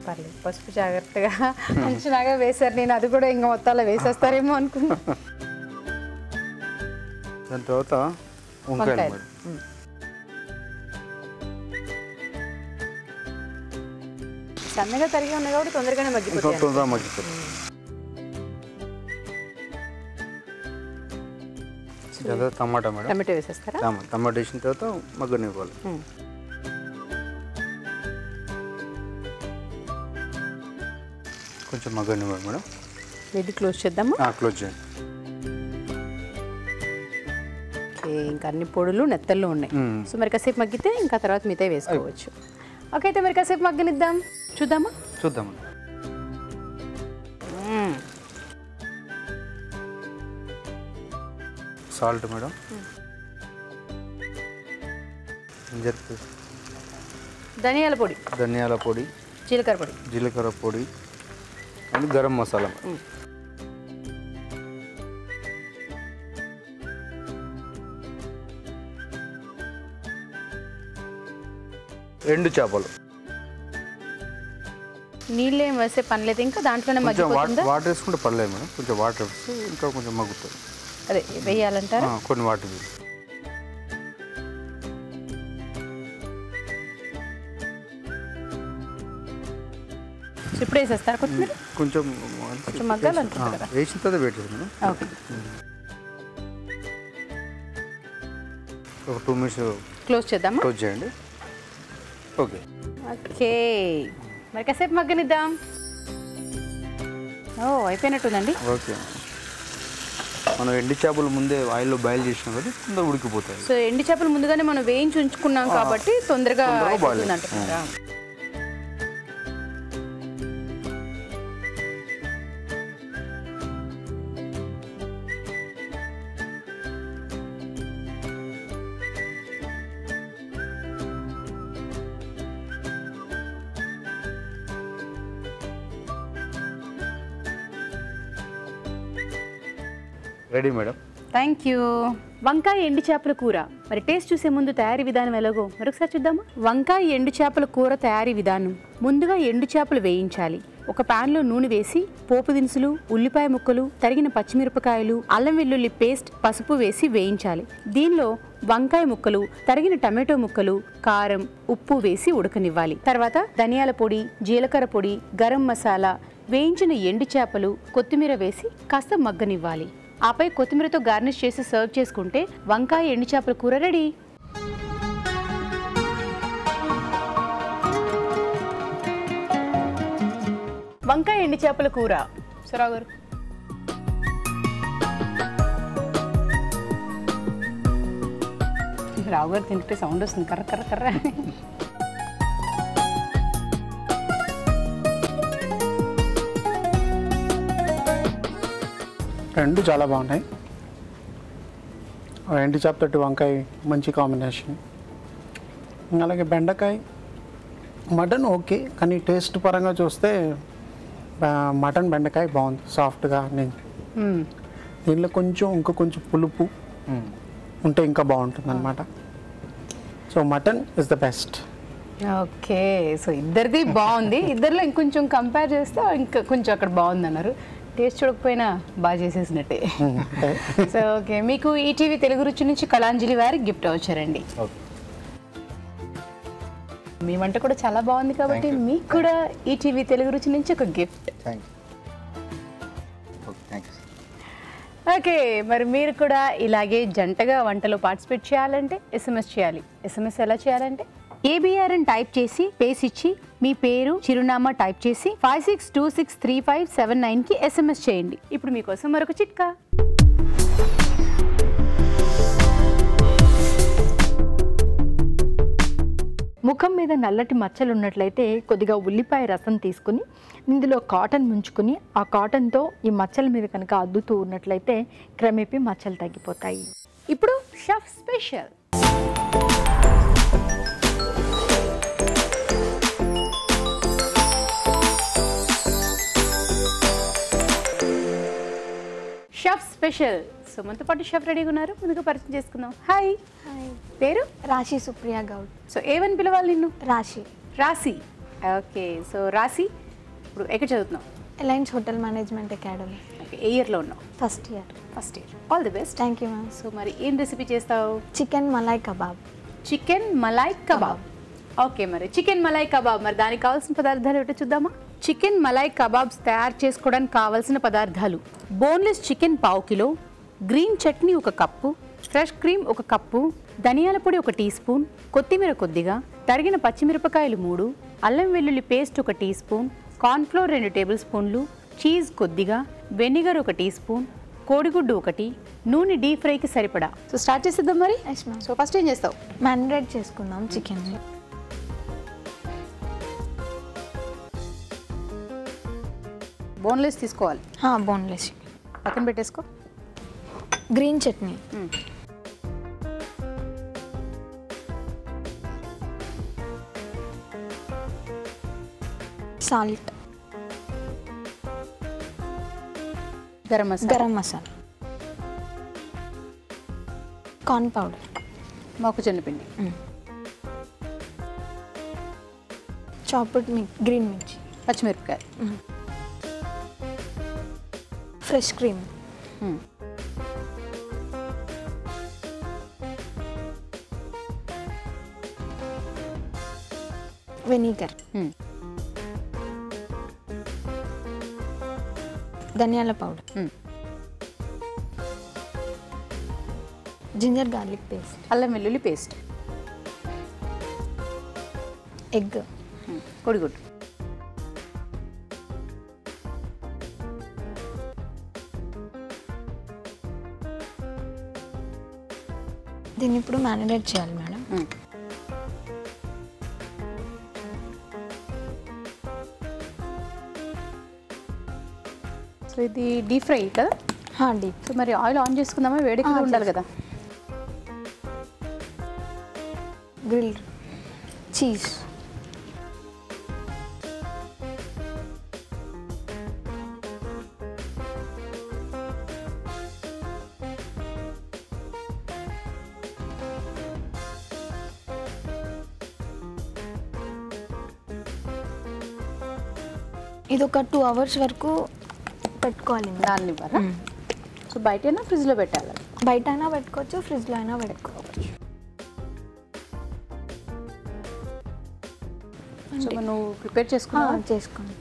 పర్లేదు, పసుపు జాగ్రత్తగా మంచిగా వేశారు. నేను అది కూడా ఇంకా మొత్తాలో వేసేస్తారేమో అనుకున్నా. దాని తర్వాత వంకాయలు మేడం. సన్నగా తరిగి ఉన్నాయి కాబట్టి తొందరగానే మగ్గిపోతాయి. తొందరగా మగ్గిపోతుంది. టమాటా మేడం. టమాటో వేసేస్తారా? టమాటా వేసిన తర్వాత మగ్గనివ్వాలి. కొంచెం మగ్గనివ్వాలి మేడం. ఇది క్లోజ్ చేద్దామా? క్లోజ్ చేయండి. ఓకే, ఇంకా అన్ని పొడులు నెత్తల్లో ఉన్నాయి. సో మరి కాసేపు మగ్గితే ఇంకా తర్వాత మిగతా వేసుకోవచ్చు. ఓకే, అయితే మరి కాసేపు మగ్గనిద్దాం, చూద్దామా? చూద్దాం. Salt madam. ధనియాల పొడి, జీలకర్ర పొడి అండ్ గరం మసాలా. ఎండు చేపలు. నీళ్ళు ఏం వేసే పని లేదు, ఇంకా దాంట్లోనే వాటర్ వేసుకుంటే పర్లేదు మేడం. కొంచెం వాటర్ వేస్తే ఇంకా కొంచెం మగ్గుతుంది. అదే వేయాలంటారా? కొన్ని వాటర్ ఇప్పుడు వేసేస్తారా కొత్తిమీర? కొంచెం మగ్గాలనుకుంటా కదా, వేసిన తర్వాత పెట్టేది మేడం. ఓకే, ఒక 2 minutes క్లోజ్ చేద్దామా? క్లోజ్ చేయండి. ఓకే ఓకే, మరి కాసేపు మగ్గనిద్దాం. అయిపోయినట్టుందండి. ఓకే, మనం ఎండి చేపలు ముందే ఆయిల్లో బాయిల్ చేసినాం కదా, తొందరగా ఉడికిపోతాయి. సో ఎండి చేపలు ముందుగానే మనం వేయించి ఉంచుకున్నాం కాబట్టి తొందరగా బాయిల్ అంటున్నారా? Ready madam. Thank you. వంకాయ ఎండు చేపల కూర. మరి టేస్ట్ చూసే ముందు తయారీ విధానం ఎలాగో మరొకసారి చూద్దామా? వంకాయ ఎండు చేపల కూర తయారీ విధానం. ముందుగా ఎండు చేపలు వేయించాలి. ఒక ప్యాన్లో నూనె వేసి పోపు దినుసులు, ఉల్లిపాయ ముక్కలు, తరిగిన పచ్చిమిరపకాయలు, అల్లం వెల్లుల్లి పేస్ట్, పసుపు వేసి వేయించాలి. దీనిలో వంకాయ ముక్కలు, తరిగిన టమాటో ముక్కలు, కారం, ఉప్పు వేసి ఉడకనివ్వాలి. తర్వాత ధనియాల పొడి, జీలకర్ర పొడి, గరం మసాలా, వేయించిన ఎండు చేపలు, కొత్తిమీర వేసి కాస్త మగ్గనివ్వాలి. ఆపై కొత్తిమీరతో గార్నిష్ చేసి సర్వ్ చేసుకుంటే వంకాయ ఎండు చేపల కూర రెడీ. వంకాయ ఎండు చేపల కూర. సురావు గారు, రావు గారు తింటే సౌండ్ వస్తుంది, కర్ర కర్ర కర్ర. రెండు చాలా బాగున్నాయి. ఎండు చేపతోటి వంకాయ మంచి కాంబినేషన్. అలాగే బెండకాయ, మటన్ ఓకే, కానీ టేస్ట్ పరంగా చూస్తే మటన్ బెండకాయ బాగుంది, సాఫ్ట్గా. దీనిలో కొంచెం పులుపు ఉంటే ఇంకా బాగుంటుంది అనమాట. So mutton is the best. Okay, so ఇద్దరిది బాగుంది. ఇద్దరిలో ఇంకొంచెం కంపేర్ చేస్తే ఇంకా కొంచెం అక్కడ బాగుంది అన్నారు. టేస్ట్ చూడకపోయినా బాగా చేసేసినట్టే. సో ఓకే, మీకు ఈటీవీ తెలుగు రుచి నుంచి కళాంజలి వారి గిఫ్ట్ వచ్చారండి. మీ వంట కూడా చాలా బాగుంది కాబట్టి మీకు కూడా ఈటీవీ తెలుగు రుచి నుంచి ఒక గిఫ్ట్. ఓకే, మరి మీరు కూడా ఇలాగే జంటగా వంటలో పార్టిసిపేట్ చేయాలంటే ఎస్ఎంఎస్ చేయాలి. ఎస్ఎంఎస్ ఎలా చేయాలంటే ABR అని టైప్ చేసి పేస్ ఇచ్చి మీ పేరు, చిరునామా టైప్ చేసి 56263579కి SMS చేయండి. ఇప్పుడు మీకోసం మరొక చిట్కా. ముఖం మీద నల్లటి మచ్చలు ఉన్నట్లయితే కొద్దిగా ఉల్లిపాయ రసం తీసుకుని ఇందులో కాటన్ ముంచుకుని ఆ కాటన్తో ఈ మచ్చల మీద కనుక అద్దుతూ ఉన్నట్లయితే క్రమేపీ మచ్చలు తగ్గిపోతాయి. ఇప్పుడు chef special. Chef special. So మనతో పాటు షెఫ్ రెడీగా ఉన్నారు, ముందుగా పరిచయం చేసుకుందాం. హాయ్. పేరు? రాశి సుప్రియా గౌడ్. సో ఏమని పిలవాలి నిన్ను? రాశి. రాశి. ఓకే. సో రాశి ఇప్పుడు ఎక్కడ చదువుతున్నావు? Alliance hotel management academy. Okay. ఏ ఇయర్లో ఉన్నావు? First year. First year. All the best. Thank you ma'am. So మరి ఏం రెసిపీ చేస్తావు? Chicken malai kebab. Chicken malai kebab. Okay. మరి చికెన్ మలాయ్ కబాబ్, మరి దానికి కావాల్సిన పదార్థాలు ఏమిటో చూద్దామా? చికెన్ మలాయ్ కబాబ్స్ తయారు చేసుకోవడానికి కావాల్సిన పదార్థాలు: boneless chicken 1/2 kilo, green chutney 1 cup, fresh cream 1 cup, ధనియాల పొడి 1 టీ స్పూన్, కొత్తిమీర కొద్దిగా, తరిగిన పచ్చిమిరపకాయలు 3, అల్లం వెల్లుల్లి పేస్ట్ 1 టీ స్పూన్, కార్న్ఫ్లోర్ 2 టేబుల్ స్పూన్లు, చీజ్ కొద్దిగా, వెనిగర్ 1 టీ స్పూన్, కోడిగుడ్డు 1, నూనె డీప్ ఫ్రైకి సరిపడా. సో స్టార్ట్ చేసేద్దాం మరి. Yes ma'am. సో ఫస్ట్ ఏం చేస్తావు? మ్యారినేట్ చేసుకుందాం చికెన్. బోన్లెస్ తీసుకోవాలి. బోన్లెస్. పక్కన పెట్టేసుకో. Green chutney, salt, garam masala, corn powder, మొక్కజొన్న పిండి, చాప్డ్ గ్రీన్ మిర్చి, పచ్చిమిరపకాయ, ఫ్రెష్ క్రీమ్, వెనిగర్, ధనియాల పౌడర్, జింజర్ గార్లిక్ పేస్ట్, అల్లం వెల్లుల్లి పేస్ట్, ఎగ్, కోడిగుడ్డు, దీన్ని ఇప్పుడు మ్యారినేట్ చేయాలి మేడం. సో ఇది డీప్ ఫ్రై కదా? డీప్. సో మరి ఆయిల్ ఆన్ చేసుకుందామా? వేడిగా ఉండాలి కదా. గ్రిల్ చీజ్, ఇది ఒక 2 hours వరకు పెట్టుకోవాలి. దాన్ని ఇవ్వాలా? సో బయటైనా ఫ్రిడ్జ్లో పెట్టాలి? బయట అయినా పెట్టుకోవచ్చు, ఫ్రిడ్జ్లో అయినా పెట్టుకోవచ్చు. సో నువ్వు ప్రిపేర్ చేసుకున్నావా? చేసుకోండి.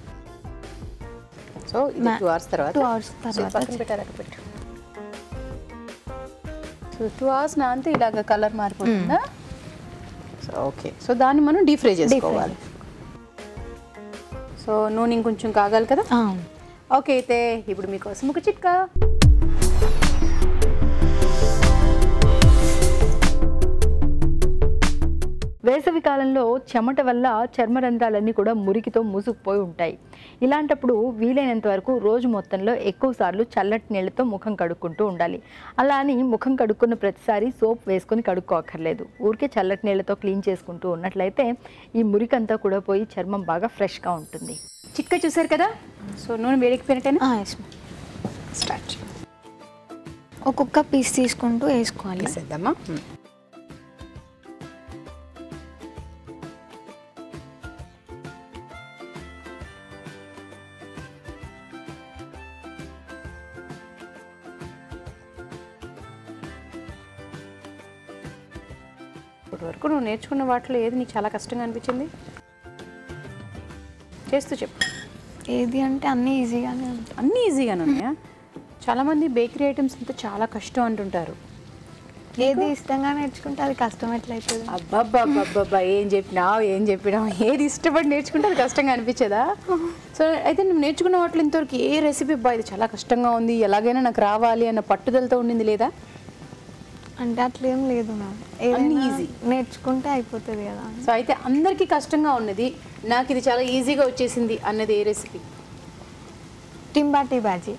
సో ఇది 2 hours తర్వాత? 2 hours తర్వాత పక్కన పెట్టాలి. పెట్టు. సో 2 hours నా అంతే ఇలాగ కలర్ మారిపోతుందా? So okay. సో దాన్ని మనం డీప్ ఫ్రై చేసుకోవాలి. సో నూనె ఇంకొంచెం కాగాలి కదా? ఓకే. అయితే ఇప్పుడు మీకోసం ఒక చిట్కా. వేసవి కాలంలో చెమట వల్ల చర్మరంధ్రాలన్నీ కూడా మురికితో మూసుకుపోయి ఉంటాయి. ఇలాంటప్పుడు వీలైనంత వరకు రోజు మొత్తంలో ఎక్కువ సార్లు చల్లటి నీళ్ళతో ముఖం కడుక్కుంటూ ఉండాలి. అలా అని ముఖం కడుక్కున్న ప్రతిసారి సోప్ వేసుకొని కడుక్కోక్కర్లేదు. ఊరికే చల్లటి నీళ్ళతో క్లీన్ చేసుకుంటూ ఉన్నట్లయితే ఈ మురికంతా కూడా పోయి చర్మం బాగా ఫ్రెష్గా ఉంటుంది. చిట్కా చూసారు కదా? సో నూనె వేడెక్కిపోయినట్టేనా? స్టార్ట్. ఒక్కొక్క పీస్ తీసుకుంటూ వేసుకోవాలి. వేసేద్దామా? ఇప్పటి వరకు నువ్వు నేర్చుకున్న వాటిలో ఏది నీకు చాలా కష్టంగా అనిపించింది? చేస్తూ చెప్పు. ఏది అంటే అన్నీ ఈజీగానే ఉంటాయి. అన్నీ ఈజీగానే ఉన్నాయా? చాలామంది బేకరీ ఐటమ్స్ అంతా చాలా కష్టం అంటుంటారు. ఏది ఇష్టంగా నేర్చుకుంటే అది కష్టం ఎట్లయితుంది? అబ్బాబ్బాబ్బాబ్బా, ఏం చెప్పినావు. ఏది ఇష్టపడి నేర్చుకుంటే అది కష్టంగా అనిపించదా? సో అయితే నువ్వు నేర్చుకున్న వాటిలో ఇంతవరకు ఏ రెసిపీ ఇది చాలా కష్టంగా ఉంది, ఎలాగైనా నాకు రావాలి అన్న పట్టుదలతో ఉండింది లేదా? అంటే అట్లేం లేదు మ్యామ్, అన్ని ఏదైనా easy. నేర్చుకుంటే అయిపోతుంది కదా. సో అయితే అందరికీ కష్టంగా ఉన్నది, నాకు ఇది చాలా ఈజీగా వచ్చేసింది అన్నది ఏ రెసిపీ? టింబాటి బాజీ.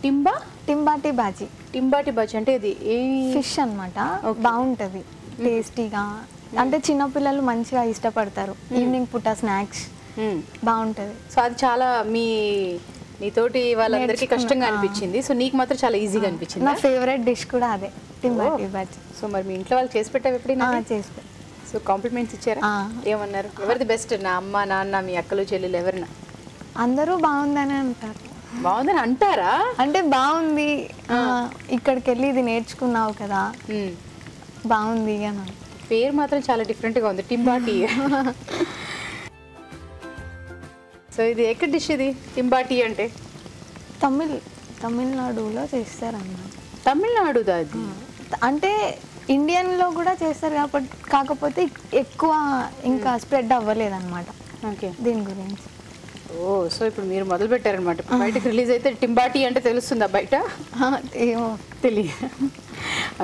టింబా టింబాటి బాజీ టింబాటి బజ్ అంటే ఇది ఏ ఫిష్ అనమాట. బాగుంటుంది టేస్టీగా, అంటే చిన్నపిల్లలు మంచిగా ఇష్టపడతారు. ఈవినింగ్ పూట స్నాక్స్ బాగుంటుంది. సో అది చాలా నీతోటి వాళ్ళందరికీ కష్టంగా అనిపించింది, సో నీకు మాత్రం చాలా ఈజీగా అనిపించింది. నా ఫేవరెట్ డిష్ కూడా అదే, టింబాటి బాజీ. సో మరి మీ ఇంట్లో వాళ్ళు చేసి పెట్టావు ఎప్పుడైనా? చేసి పెట్టు. సో కాంప్లిమెంట్స్ ఇచ్చారా? ఏమన్నారు? ఎవరిది బెస్ట్? నా అమ్మ, నాన్న, మీ అక్కలు, చెల్లెలు ఎవరినా? అందరూ బాగుందని అంటారు. బాగుందని అంటారా? అంటే బాగుంది, ఇక్కడికి వెళ్ళి ఇది నేర్చుకున్నావు కదా, బాగుంది అని. పేరు మాత్రం చాలా డిఫరెంట్గా ఉంది, టింబాటి. సో ఇది ఎక్కడ డిష్ ఇది టింబాటి అంటే? తమిళనాడులో చేస్తారన్నమాట. తమిళనాడుదా అది? అంటే ఇండియన్లో కూడా చేస్తారు కాకపోతే ఎక్కువ ఇంకా స్ప్రెడ్ అవ్వలేదన్నమాట ఓకే దీని గురించి. ఓ సో ఇప్పుడు మీరు మొదలు పెట్టారనమాట. బయటకు రిలీజ్ అయితే టింబాటి అంటే తెలుస్తుందా బయట? ఏమో తెలియదు.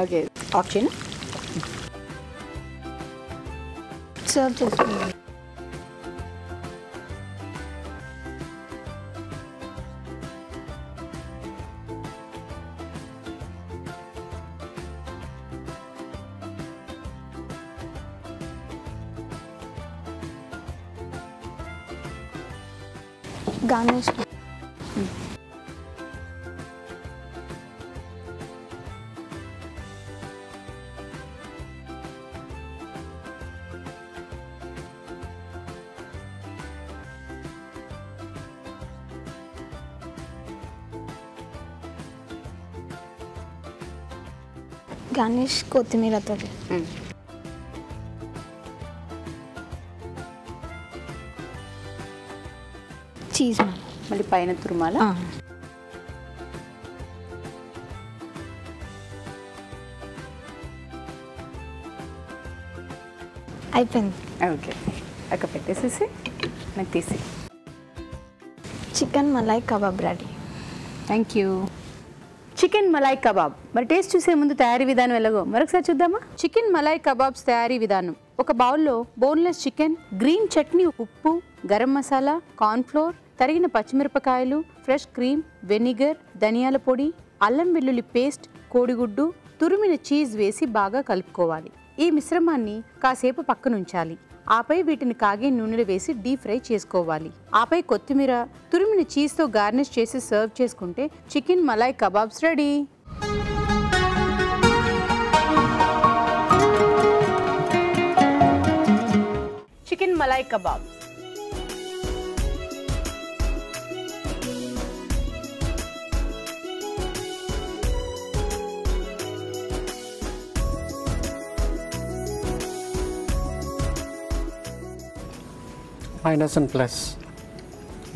ఓకే ఆప్షన్ సర్వ్ చేసుకుంటాం. గార్నిష్ గార్నిష్ కొత్తిమీరతో చీజ్ మళ్ళీ పైన తురుమాల. అయిపోయింది. ఓకే అక్కడ పెట్టేసేసి నాకు తీసి. Chicken malai kebab ready. Thank you. Chicken malai kebab. మరి టేస్ట్ చూసే ముందు తయారీ విధానం ఎలాగో మరొకసారి చూద్దామా? చికెన్ మలాయ్ కబాబ్స్ తయారీ విధానం: ఒక బౌల్లో బోన్లెస్ చికెన్, గ్రీన్ చట్నీ, ఉప్పు, గరం మసాలా, కార్న్ఫ్లోర్, తరిగిన పచ్చిమిరపకాయలు, ఫ్రెష్ క్రీమ్, వెనిగర్, ధనియాల పొడి, అల్లం వెల్లుల్లి పేస్ట్, కోడిగుడ్డు, తురిమిన చీజ్ వేసి బాగా కలుపుకోవాలి. ఈ మిశ్రమాన్ని కాసేపు పక్కనుంచాలి. ఆపై వీటిని కాగే నూనెలో వేసి డీప్ ఫ్రై చేసుకోవాలి. ఆపై కొత్తిమీర, తురిమిన చీజ్తో గార్నిష్ చేసి సర్వ్ చేసుకుంటే chicken Malay kebabs ready. Chicken malai kebab. Minus and plus.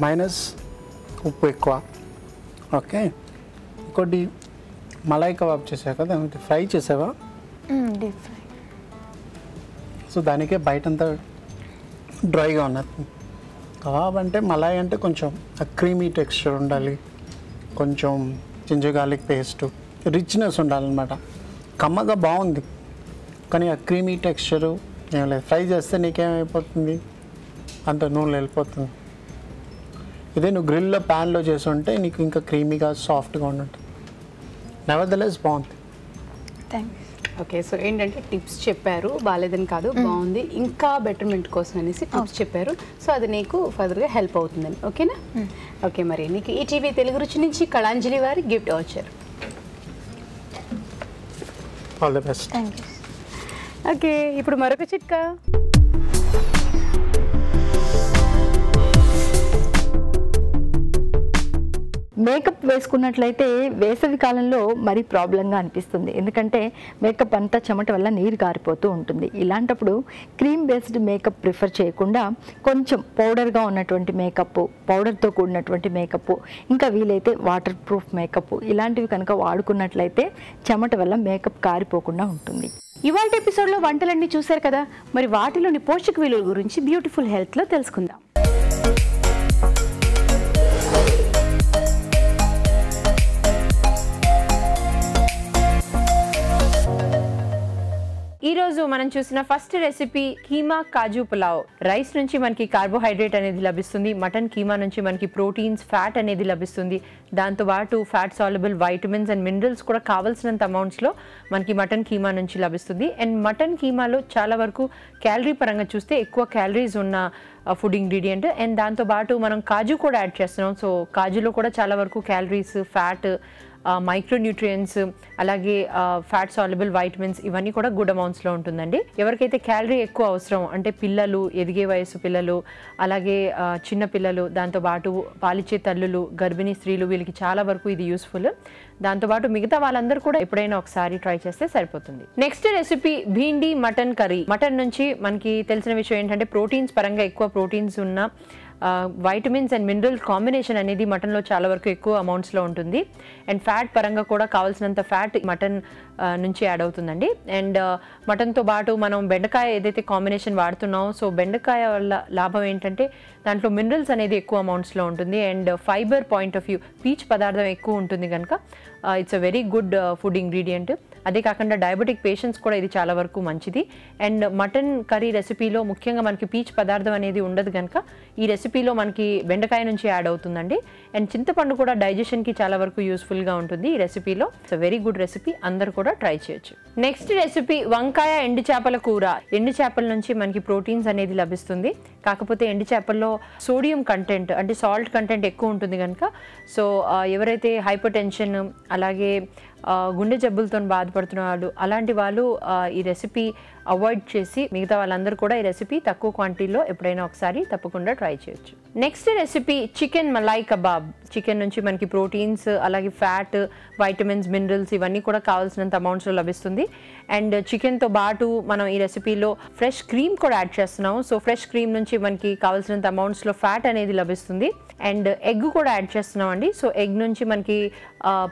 Minus ఉప్పు ఎక్కువ. ఓకే, ఇంకోటి మలాయ్ కబాబ్ చేసావు కదా, ఫ్రై చేసావా? Deep fry. సో దానికే బయటంతా డ్రైగా ఉన్నది. కబాబ్ అంటే మలాయ్ అంటే కొంచెం క్రీమీ టెక్స్చర్ ఉండాలి, కొంచెం జింజర్ గార్లిక్ పేస్ట్, రిచ్నెస్ ఉండాలన్నమాట. కమ్మగా బాగుంది కానీ ఆ క్రీమీ టెక్స్చరు ఏం లేదు. ఫ్రై చేస్తే నీకేమైపోతుంది, అంత నూనె వెళ్ళిపోతుంది. ఇదే నువ్వు గ్రిల్లో ప్యాన్లో చేసి ఉంటే నీకు ఇంకా క్రీమీగా సాఫ్ట్గా ఉన్నట్టు. నెవర్దలెస్ బాగుంది. థ్యాంక్స్. ఓకే, సో ఏంటంటే టిప్స్ చెప్పారు, బాగాలేదని కాదు, బాగుంది, ఇంకా బెటర్మెంట్ కోసం అనేసి టిప్స్ చెప్పారు. సో అది నీకు ఫర్దర్గా హెల్ప్ అవుతుందని. ఓకేనా? ఓకే, మరి నీకు ఈటీవీ తెలుగు రుచి నుంచి కళాంజలి వారి గిఫ్ట్ వచ్చారు. All the best. Thank you. Okay, ఇప్పుడు మరొక చిట్కా. మేకప్ వేసుకున్నట్లయితే వేసవి కాలంలో మరీ ప్రాబ్లంగా అనిపిస్తుంది. ఎందుకంటే మేకప్ అంతా చెమట వల్ల నీరు గారిపోతూ ఉంటుంది. ఇలాంటప్పుడు క్రీమ్ బేస్డ్ మేకప్ ప్రిఫర్ చేయకుండా కొంచెం పౌడర్గా ఉన్నటువంటి మేకప్, పౌడర్తో కూడినటువంటి మేకప్, ఇంకా వీలైతే వాటర్ ప్రూఫ్ మేకప్ ఇలాంటివి కనుక వాడుకున్నట్లయితే చెమట వల్ల మేకప్ కారిపోకుండా ఉంటుంది. ఇవాళ ఎపిసోడ్లో వంటలన్నీ చూశారు కదా, మరి వాటిలోని పోషక విలువల గురించి బ్యూటిఫుల్ హెల్త్లో తెలుసుకుందాం. మనం చూసిన first recipe keema kaju pulao. Rice నుంచి మనకి కార్బోహైడ్రేట్ అనేది లభిస్తుంది, మటన్ కీమా నుంచి మనకి ప్రోటీన్స్ ఫ్యాట్ అనేది లభిస్తుంది, దాంతో పాటు fat soluble vitamins and minerals కూడా కావాల్సినంత అమౌంట్స్లో మనకి మటన్ కీమా నుంచి లభిస్తుంది. అండ్ మటన్ కీమాలో చాలా వరకు క్యాలరీ పరంగా చూస్తే ఎక్కువ క్యాలరీస్ ఉన్న ఫుడ్ ఇంగ్రీడియంట్. అండ్ దాంతోపాటు మనం కాజు కూడా యాడ్ చేస్తున్నాం. సో కాజులో కూడా చాలా వరకు క్యాలరీస్, ఫ్యాట్, మైక్రోన్యూట్రియంట్స్, అలాగే ఫ్యాట్ సాల్యుబుల్ వైటమిన్స్ ఇవన్నీ కూడా గుడ్ అమౌంట్స్లో ఉంటుందండి. ఎవరికైతే క్యాలరీ ఎక్కువ అవసరం అంటే పిల్లలు, ఎదిగే వయసు పిల్లలు, అలాగే చిన్న పిల్లలు, దాంతోపాటు పాలిచ్చే తల్లులు, గర్భిణీ స్త్రీలు, వీళ్ళకి చాలా వరకు ఇది యూస్ఫుల్. దాంతోపాటు మిగతా వాళ్ళందరూ కూడా ఎప్పుడైనా ఒకసారి ట్రై చేస్తే సరిపోతుంది. Next recipe bhindi mutton curry. Mutton నుంచి మనకి తెలిసిన విషయం ఏంటంటే ప్రోటీన్స్ పరంగా ఎక్కువ ప్రోటీన్స్ ఉన్న వైటమిన్స్ అండ్ మినరల్ కాంబినేషన్ అనేది మటన్లో చాలా వరకు ఎక్కువ అమౌంట్స్లో ఉంటుంది. అండ్ ఫ్యాట్ పరంగా కూడా కావాల్సినంత ఫ్యాట్ మటన్ నుంచి యాడ్ అవుతుందండి. అండ్ మటన్తో పాటు మనం బెండకాయ ఏదైతే కాంబినేషన్ వాడుతున్నామో, సో బెండకాయ వల్ల లాభం ఏంటంటే దాంట్లో మినరల్స్ అనేది ఎక్కువ అమౌంట్స్లో ఉంటుంది. And fibre point of view peach పదార్థం ఎక్కువ ఉంటుంది కనుక it's a very good food ingredient. అదే కాకుండా డయాబెటిక్ పేషెంట్స్ కూడా ఇది చాలా వరకు మంచిది. అండ్ మటన్ కర్రీ రెసిపీలో ముఖ్యంగా మనకి పీచ్ పదార్థం అనేది ఉండదు కనుక ఈ రెసిపీలో మనకి బెండకాయ నుంచి యాడ్ అవుతుందండి. అండ్ చింతపండు కూడా డైజెషన్కి చాలా వరకు యూస్ఫుల్గా ఉంటుంది ఈ రెసిపీలో. ఇట్స్ వెరీ గుడ్ రెసిపీ, అందరు కూడా ట్రై చేయొచ్చు. నెక్స్ట్ రెసిపీ వంకాయ ఎండు చేపల కూర. ఎండు చేపల నుంచి మనకి ప్రోటీన్స్ అనేది లభిస్తుంది. కాకపోతే ఎండు చేపల్లో సోడియం కంటెంట్ అంటే సాల్ట్ కంటెంట్ ఎక్కువ ఉంటుంది కనుక సో ఎవరైతే హైపర్ టెన్షన్, అలాగే గుండె జబ్బులతో బాధపడుతున్న వాళ్ళు, అలాంటి వాళ్ళు ఈ రెసిపీ అవాయిడ్ చేసి మిగతా వాళ్ళందరూ కూడా ఈ రెసిపీ తక్కువ క్వాంటిటీలో ఎప్పుడైనా ఒకసారి తప్పకుండా ట్రై చేయొచ్చు. Next recipe chicken malai kebab. Chicken నుంచి మనకి ప్రోటీన్స్, అలాగే ఫ్యాట్, వైటమిన్స్, మినరల్స్ ఇవన్నీ కూడా కావాల్సినంత అమౌంట్స్లో లభిస్తుంది. అండ్ చికెన్తో పాటు మనం ఈ రెసిపీలో ఫ్రెష్ క్రీమ్ కూడా యాడ్ చేస్తున్నాము. సో ఫ్రెష్ క్రీమ్ నుంచి మనకి కావాల్సినంత అమౌంట్స్లో ఫ్యాట్ అనేది లభిస్తుంది. అండ్ ఎగ్ కూడా యాడ్ చేస్తున్నాం అండి. సో ఎగ్ నుంచి మనకి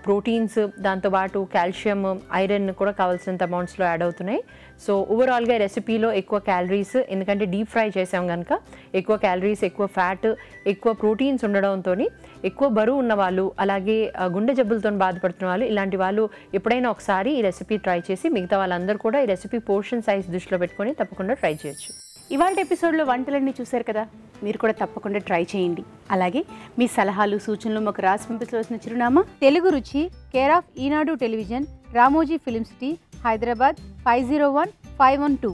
ప్రోటీన్స్, దాంతోపాటు కాల్షియం, ఐరన్ కూడా కావాల్సినంత అమౌంట్స్లో యాడ్ అవుతున్నాయి. సో ఓవరాల్గా ఈ రెసిపీలో ఎక్కువ క్యాలరీస్, ఎందుకంటే డీప్ ఫ్రై చేసాం కనుక ఎక్కువ క్యాలరీస్, ఎక్కువ ఫ్యాట్, ఎక్కువ ప్రోటీన్స్ ఉండడంతో ఎక్కువ బరువు ఉన్న వాళ్ళు, అలాగే గుండె జబ్బులతో బాధపడుతున్న వాళ్ళు, ఇలాంటి వాళ్ళు ఎప్పుడైనా ఒకసారి ఈ రెసిపీ ట్రై చేసి మిగతా వాళ్ళందరూ కూడా ఈ రెసిపీ పోర్షన్ సైజ్ దృష్టిలో పెట్టుకొని తప్పకుండా ట్రై చేయొచ్చు. ఇవాళ ఎపిసోడ్లో వంటలన్నీ చూశారు కదా, మీరు కూడా తప్పకుండా ట్రై చేయండి. అలాగే మీ సలహాలు, సూచనలు మాకు రాసి పంపించవలసిన చిరునామా తెలుగు రుచి, care of Eenadu television, Ramoji film city, Hyderabad 501512.